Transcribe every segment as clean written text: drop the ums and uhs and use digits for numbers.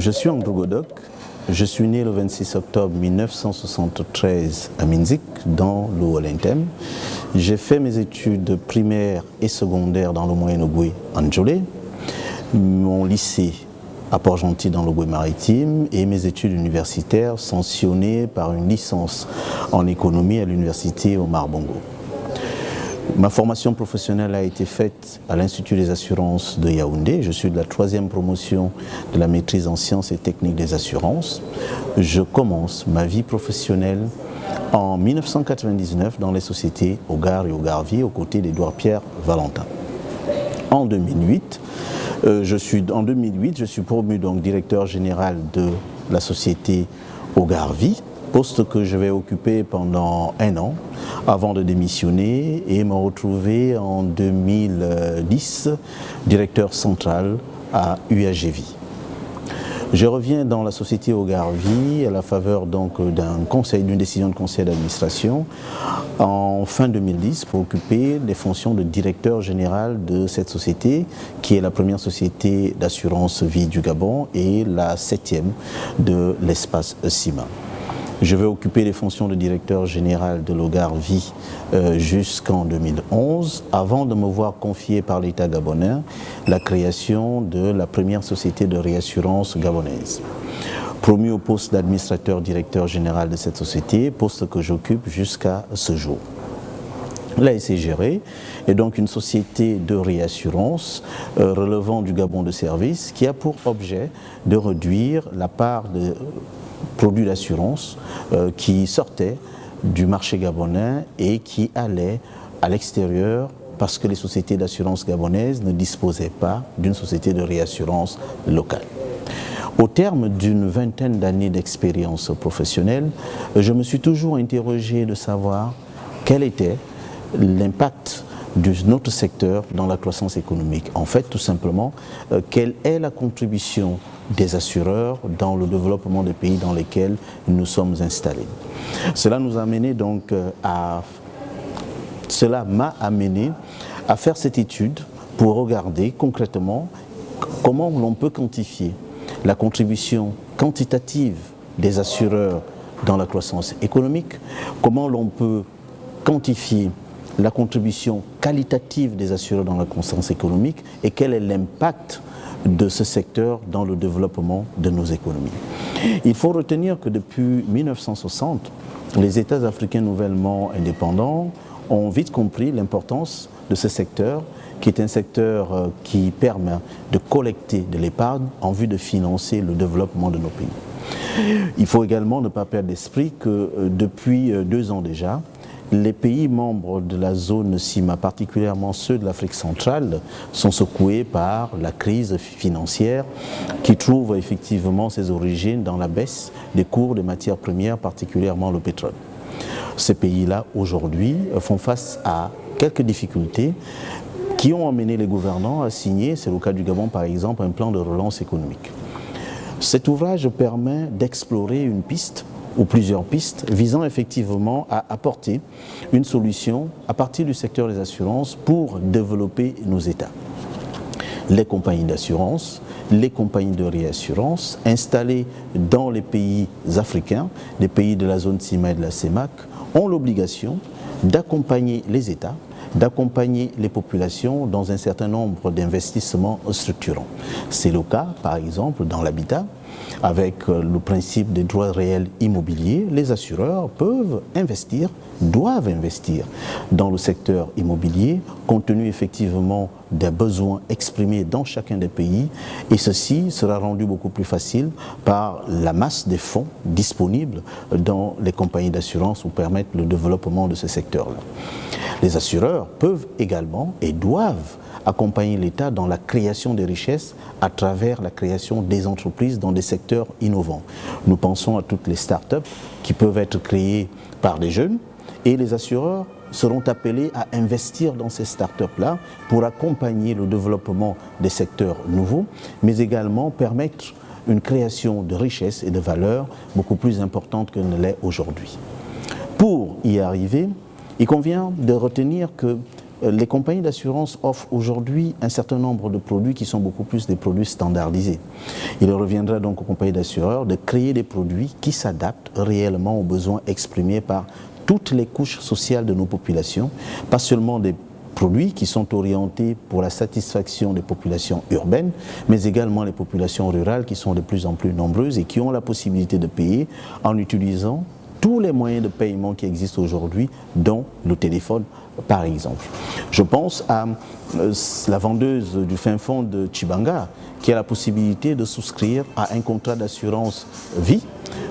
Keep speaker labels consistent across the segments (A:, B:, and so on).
A: Je suis Andrew Godok. Je suis né le 26 octobre 1973 à Minzik, dans le Haut-Lentem. J'ai fait mes études primaires et secondaires dans le Moyen-Ogooué, en Djolé, mon lycée à Port-Gentil dans l'Ogooué maritime et mes études universitaires sanctionnées par une licence en économie à l'université Omar Bongo. Ma formation professionnelle a été faite à l'Institut des assurances de Yaoundé. Je suis de la 3e promotion de la maîtrise en sciences et techniques des assurances. Je commence ma vie professionnelle en 1999 dans les sociétés Hogar et Hogarvier aux côtés d'Édouard Pierre Valentin. En 2008, je suis promu donc directeur général de la société Hogarvier, poste que je vais occuper pendant 1 an avant de démissionner et me retrouver en 2010 directeur central à UAGV. Je reviens dans la société Hogarvier à la faveur donc d'une décision de conseil d'administration en fin 2010 pour occuper les fonctions de directeur général de cette société qui est la première société d'assurance vie du Gabon et la 7e de l'espace CIMA. Je vais occuper les fonctions de directeur général de l'Hogarvier jusqu'en 2011, avant de me voir confier par l'État gabonais la création de la première société de réassurance gabonaise. Promu au poste d'administrateur directeur général de cette société, poste que j'occupe jusqu'à ce jour. La SCGRE est donc une société de réassurance relevant du Gabon de service qui a pour objet de réduire la part de produits d'assurance qui sortaient du marché gabonais et qui allaient à l'extérieur parce que les sociétés d'assurance gabonaises ne disposaient pas d'une société de réassurance locale. Au terme d'une vingtaine d'années d'expérience professionnelle, je me suis toujours interrogé de savoir quel était l'impact de notre secteur dans la croissance économique. En fait, tout simplement, quelle est la contribution des assureurs dans le développement des pays dans lesquels nous sommes installés. Cela m'a amené à faire cette étude pour regarder concrètement comment l'on peut quantifier la contribution quantitative des assureurs dans la croissance économique, comment l'on peut quantifier la contribution qualitative des assureurs dans la croissance économique et quel est l'impact de ce secteur dans le développement de nos économies. Il faut retenir que depuis 1960, les États africains nouvellement indépendants ont vite compris l'importance de ce secteur, qui est un secteur qui permet de collecter de l'épargne en vue de financer le développement de nos pays. Il faut également ne pas perdre d'esprit que depuis 2 ans déjà, les pays membres de la zone CIMA, particulièrement ceux de l'Afrique centrale, sont secoués par la crise financière qui trouve effectivement ses origines dans la baisse des cours des matières premières, particulièrement le pétrole. Ces pays-là, aujourd'hui, font face à quelques difficultés qui ont amené les gouvernants à signer, c'est le cas du Gabon par exemple, un plan de relance économique. Cet ouvrage permet d'explorer une piste ou plusieurs pistes visant effectivement à apporter une solution à partir du secteur des assurances pour développer nos États. Les compagnies d'assurance, les compagnies de réassurance installées dans les pays africains, les pays de la zone CIMA et de la CEMAC, ont l'obligation d'accompagner les États, d'accompagner les populations dans un certain nombre d'investissements structurants. C'est le cas, par exemple, dans l'habitat. Avec le principe des droits réels immobiliers, les assureurs peuvent investir, doivent investir dans le secteur immobilier, compte tenu effectivement des besoins exprimés dans chacun des pays, et ceci sera rendu beaucoup plus facile par la masse des fonds disponibles dans les compagnies d'assurance pour permettre le développement de ce secteur-là. Les assureurs peuvent également et doivent accompagner l'État dans la création des richesses à travers la création des entreprises dans des secteurs innovants. Nous pensons à toutes les start-up qui peuvent être créées par des jeunes et les assureurs seront appelés à investir dans ces start-up-là pour accompagner le développement des secteurs nouveaux, mais également permettre une création de richesses et de valeurs beaucoup plus importante que ne l'est aujourd'hui. Pour y arriver, il convient de retenir que les compagnies d'assurance offrent aujourd'hui un certain nombre de produits qui sont beaucoup plus des produits standardisés. Il reviendra donc aux compagnies d'assureurs de créer des produits qui s'adaptent réellement aux besoins exprimés par toutes les couches sociales de nos populations, pas seulement des produits qui sont orientés pour la satisfaction des populations urbaines, mais également les populations rurales qui sont de plus en plus nombreuses et qui ont la possibilité de payer en utilisant tous les moyens de paiement qui existent aujourd'hui, dont le téléphone par exemple. Je pense à la vendeuse du fin fond de Tchibanga qui a la possibilité de souscrire à un contrat d'assurance vie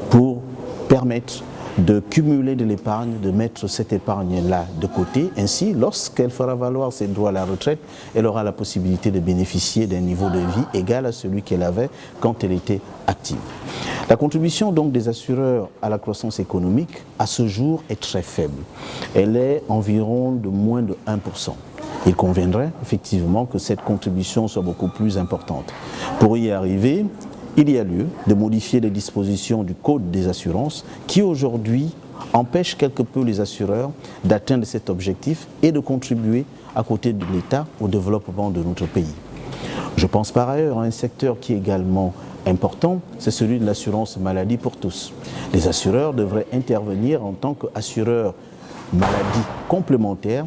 A: pour permettre de cumuler de l'épargne, de mettre cette épargne-là de côté. Ainsi, lorsqu'elle fera valoir ses droits à la retraite, elle aura la possibilité de bénéficier d'un niveau de vie égal à celui qu'elle avait quand elle était active. La contribution donc des assureurs à la croissance économique, à ce jour, est très faible. Elle est environ de moins de 1%. Il conviendrait effectivement que cette contribution soit beaucoup plus importante. Pour y arriver, il y a lieu de modifier les dispositions du Code des assurances qui aujourd'hui empêchent quelque peu les assureurs d'atteindre cet objectif et de contribuer à côté de l'État au développement de notre pays. Je pense par ailleurs à un secteur qui est également important, c'est celui de l'assurance maladie pour tous. Les assureurs devraient intervenir en tant qu'assureurs maladie complémentaires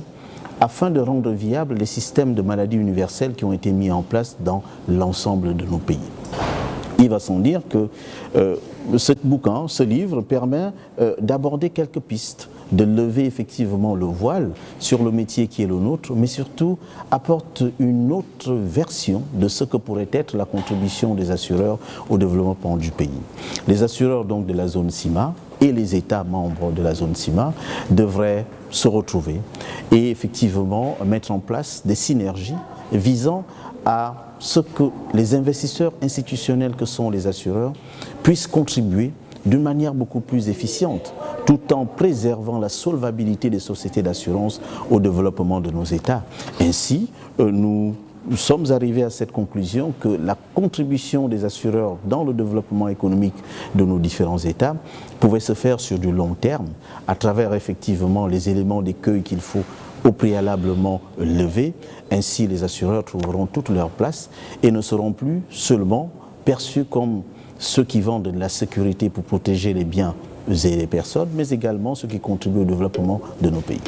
A: afin de rendre viables les systèmes de maladie universelle qui ont été mis en place dans l'ensemble de nos pays. Il va sans dire que ce livre permet d'aborder quelques pistes, de lever effectivement le voile sur le métier qui est le nôtre, mais surtout apporte une autre version de ce que pourrait être la contribution des assureurs au développement du pays. Les assureurs donc de la zone CIMA et les États membres de la zone CIMA devraient se retrouver et effectivement mettre en place des synergies visant à ce que les investisseurs institutionnels que sont les assureurs puissent contribuer d'une manière beaucoup plus efficiente, tout en préservant la solvabilité des sociétés d'assurance au développement de nos États. Ainsi, nous sommes arrivés à cette conclusion que la contribution des assureurs dans le développement économique de nos différents États pouvait se faire sur du long terme, à travers effectivement les éléments d'écueil qu'il faut au préalablement lever. Ainsi, les assureurs trouveront toute leur place et ne seront plus seulement perçus comme ceux qui vendent de la sécurité pour protéger les biens et les personnes, mais également ceux qui contribuent au développement de nos pays.